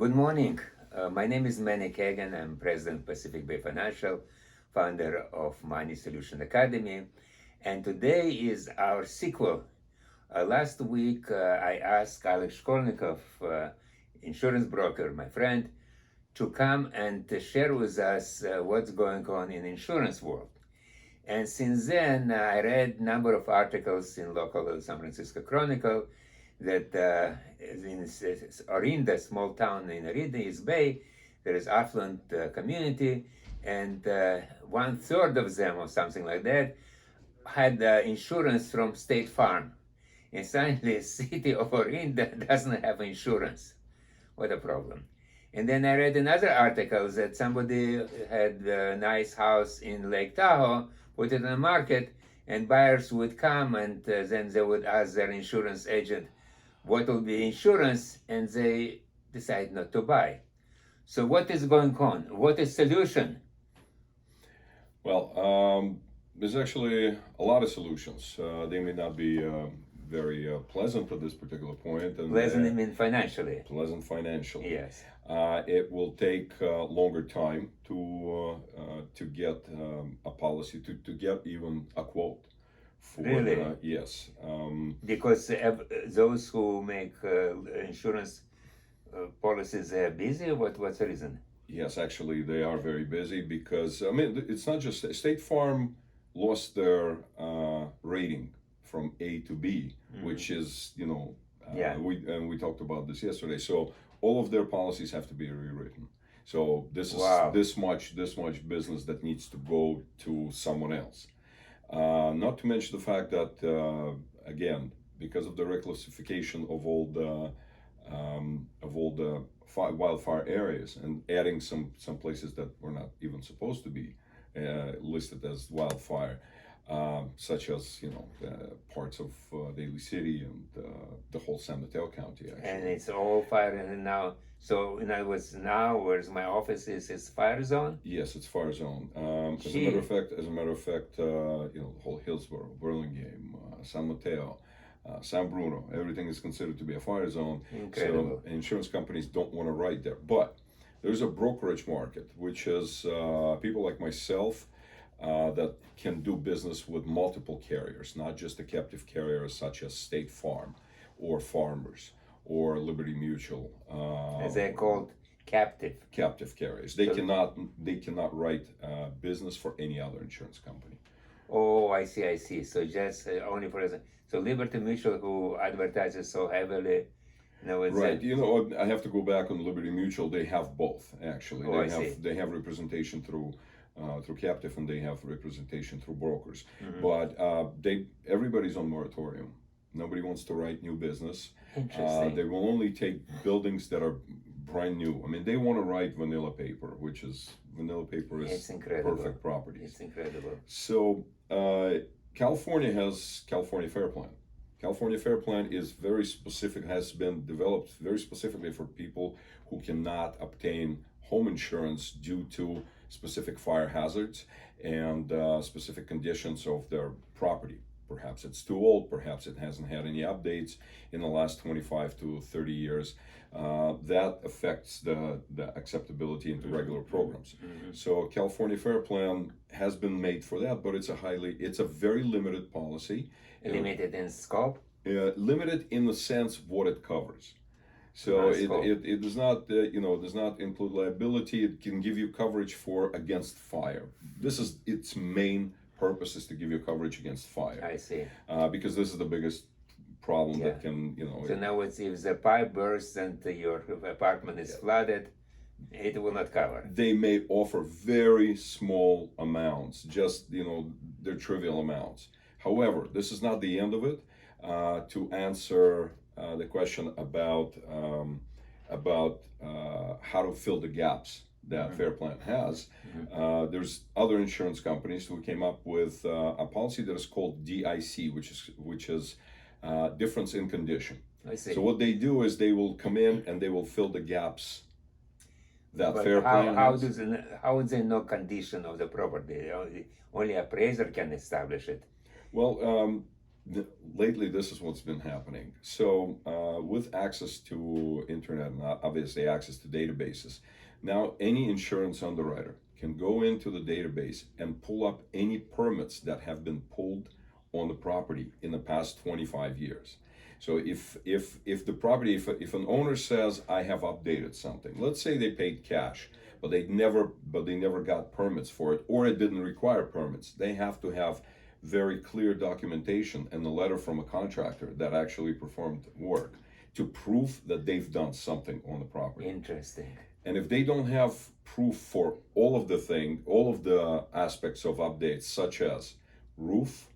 Good morning. My name is Manny Kagan. I'm president of Pacific Bay Financial, founder of Money Solution Academy. And today is our sequel. Last week, I asked Alex Shkolnikov, insurance broker, my friend, to come and to share with us what's going on in insurance world. And since then, I read a number of articles in local San Francisco Chronicle that in Orinda, small town in Orinda, East Bay, there is affluent community, and 1/3 of them, or something like that, had insurance from State Farm. And suddenly, the city of Orinda doesn't have insurance. What a problem. And then I read another article that somebody had a nice house in Lake Tahoe, put it on the market, and buyers would come, and then they would ask their insurance agent what will be insurance, and they decide not to buy. So what is going on? What is solution? Well, there's actually a lot of solutions. They may not be very pleasant at this particular point. And, pleasant, I mean financially. Pleasant financially. Yes. It will take longer time to get a policy, to get even a quote. Really? Yes. Because those who make insurance policies are busy. What's the reason? Yes, actually, they are very busy because it's not just State Farm lost their rating from A to B, which is yeah. we talked about this yesterday. So all of their policies have to be rewritten. So this is this much business that needs to go to someone else. Not to mention the fact that again, because of the reclassification of all the wildfire areas and adding some places that were not even supposed to be listed as wildfire, such as parts of Daly City and the whole San Mateo County. Actually. And it's all fire and now. So in other words, now where's my office is fire zone? Yes, it's fire zone. As a matter of fact, the whole Hillsborough, Burlingame, San Mateo, San Bruno, everything is considered to be a fire zone. Incredible. So insurance companies don't want to write there. But there's a brokerage market, which is people like myself that can do business with multiple carriers, not just the captive carriers such as State Farm or Farmers or Liberty Mutual. As they're called captive carriers. They cannot write business for any other insurance company. Oh, I see. So just only for so Liberty Mutual, who advertises so heavily. Right. I have to go back on Liberty Mutual. They have both actually. They have representation through captive, and they have representation through brokers. But everybody's on moratorium. Nobody wants to write new business. Interesting. They will only take buildings that are brand new. I mean, they want to write vanilla paper, which is perfect properties. It's incredible. So California has California Fair Plan. California Fair Plan is very specific, has been developed very specifically for people who cannot obtain home insurance due to specific fire hazards and specific conditions of their property. Perhaps it's too old, perhaps it hasn't had any updates in the last 25 to 30 years. That affects the acceptability into regular programs. So California Fair Plan has been made for that, but it's a very limited policy. Limited in scope? Limited in the sense of what it covers. So it does not does not include liability. It can give you coverage for against fire. This is its main purpose, is to give you coverage against fire. I see. Because this is the biggest problem that can So now if the pipe bursts and your apartment is flooded, it will not cover. They may offer very small amounts, just they're trivial amounts. However, this is not the end of it. To answer the question about how to fill the gaps that Fair Plan has, there's other insurance companies who came up with a policy that is called DIC, which is difference in condition. I see. So what they do is they will come in and they will fill the gaps that but Fair Plan has. How is there no condition of the property? Only appraiser can establish it. Well, lately this is what's been happening. So with access to internet and obviously access to databases, now any insurance underwriter can go into the database and pull up any permits that have been pulled on the property in the past 25 years. So if the property, if an owner says I have updated something, let's say they paid cash, but they never got permits for it, or it didn't require permits, they have to have very clear documentation and a letter from a contractor that actually performed work to prove that they've done something on the property. Interesting. And if they don't have proof for all of the aspects of updates, such as roof,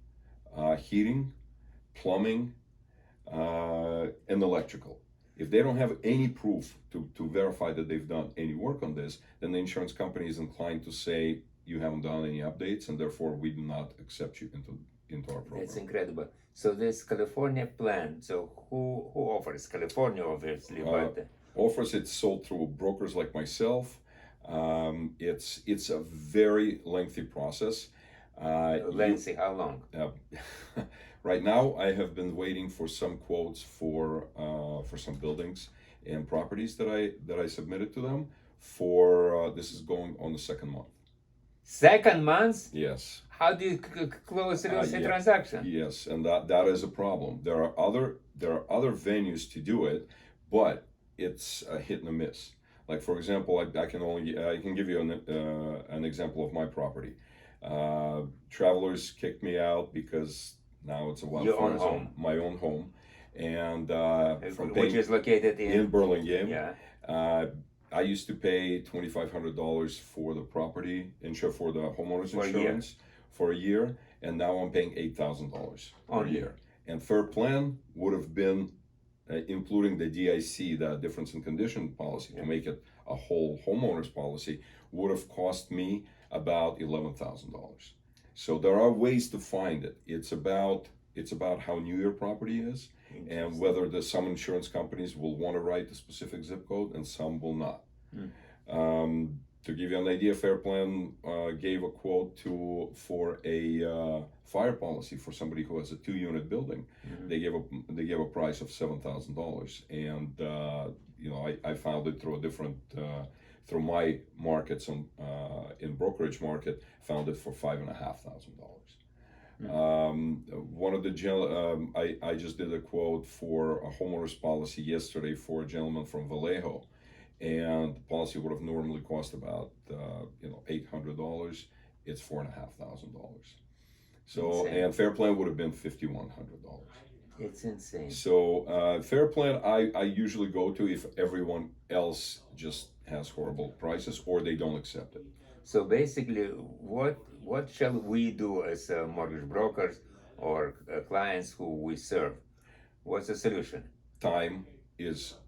heating, plumbing, and electrical, if they don't have any proof to verify that they've done any work on this, then the insurance company is inclined to say you haven't done any updates, and therefore we do not accept you into our program. That's incredible. So this California plan, so who offers? California, obviously, but Offers, it's sold through brokers like myself. It's a very lengthy process. lengthy, how long? Right now, I have been waiting for some quotes for some buildings and properties that I submitted to them. For this is going on the second month. Second month? Yes. How do you close the Yeah. transaction? Yes, and that is a problem. There are other venues to do it, but it's a hit and a miss. Like for example, I can give you an example of my property. Travelers kicked me out because now it's a wildfire zone, my own home, and from Which is located in Burlingame. Yeah. I used to pay $2,500 for the property insurance, for the homeowners For a year. insurance for a year, and now I'm paying $8,000 a Only. year. And Fair Plan would have been, including the DIC, the difference in condition policy, to make it a whole homeowners policy, would have cost me about $11,000. So there are ways to find it. It's about how new your property is, and whether some insurance companies will want to write the specific zip code and some will not. To give you an idea, Fair Plan gave a quote for a fire policy for somebody who has a 2-unit building. They gave a price of $7,000, and I found it through a different through my markets in brokerage market, found it for $5,500. One of the I just did a quote for a homeowners policy yesterday for a gentleman from Vallejo, and the policy would have normally cost about $800. It's $4,500. So Insane. and Fair Plan would have been $5,100. It's insane. So Fair Plan I usually go to if everyone else just has horrible prices or they don't accept it. So basically, what shall we do as mortgage brokers or clients who we serve? What's the solution? Time is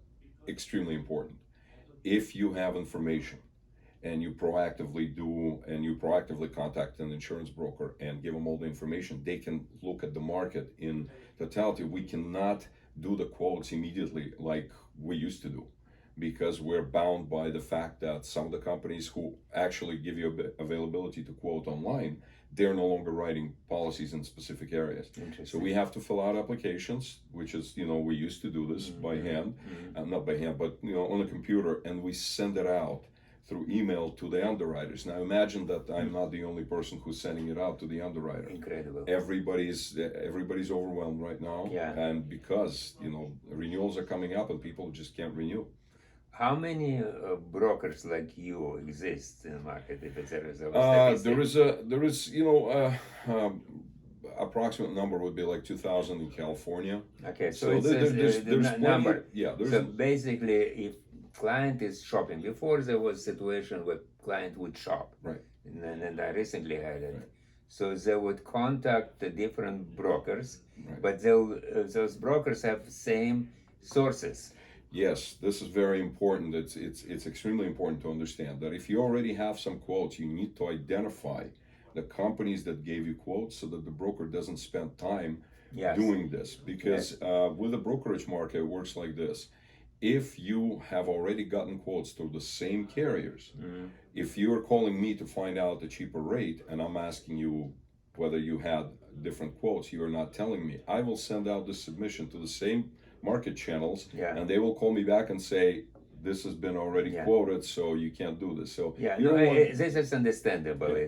extremely important. If you have information and you proactively contact an insurance broker and give them all the information, they can look at the market in totality. We cannot do the quotes immediately like we used to do, because we're bound by the fact that some of the companies who actually give you availability to quote online, they're no longer writing policies in specific areas. So we have to fill out applications, which is, we used to do this by hand, not by hand, but on a computer, and we send it out through email to the underwriters. Now imagine that I'm not the only person who's sending it out to the underwriter. Incredible. Everybody's overwhelmed right now, and because renewals are coming up and people just can't renew. How many brokers like you exist in the market? If there is approximate number would be like 2,000 in California. Okay, So there's plenty, number. Yeah, there's So basically, if client is shopping, before there was a situation where client would shop, right, and I recently had it. Right. So they would contact the different brokers, right. but those brokers have same sources. Yes, this is very important. It's extremely important to understand that if you already have some quotes, you need to identify the companies that gave you quotes so that the broker doesn't spend time doing this. Because with the brokerage market, it works like this. If you have already gotten quotes through the same carriers, if you're calling me to find out a cheaper rate and I'm asking you whether you had different quotes. You are not telling me. I will send out the submission to the same market channels, Yeah. and they will call me back and say, this has been already Yeah. quoted, so you can't do this. So Yeah, you no, don't want. this is understandable. Yeah.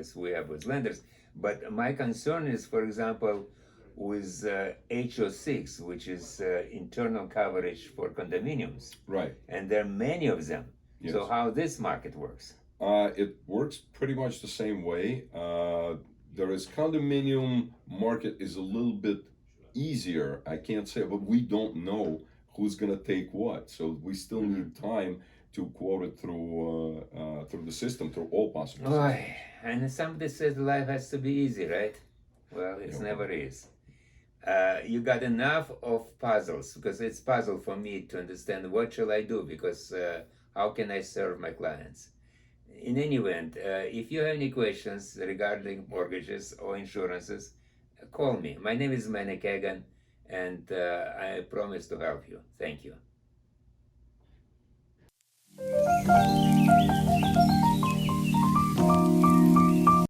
It's we have with lenders, but my concern is, for example, with HO6, which is internal coverage for condominiums, Right. and there are many of them. Yes. So how this market works? It works pretty much the same way. There is condominium market is a little bit easier. I can't say, but we don't know who's gonna take what. So we still need time to quote it through the system, through all possible Oh, systems. and somebody says life has to be easy, right? Well, it Yeah. never is. You got enough of puzzles, because it's puzzle for me to understand what shall I do, because how can I serve my clients? In any event, if you have any questions regarding mortgages or insurances, call me. My name is Manny Kagan, and I promise to help you. Thank you.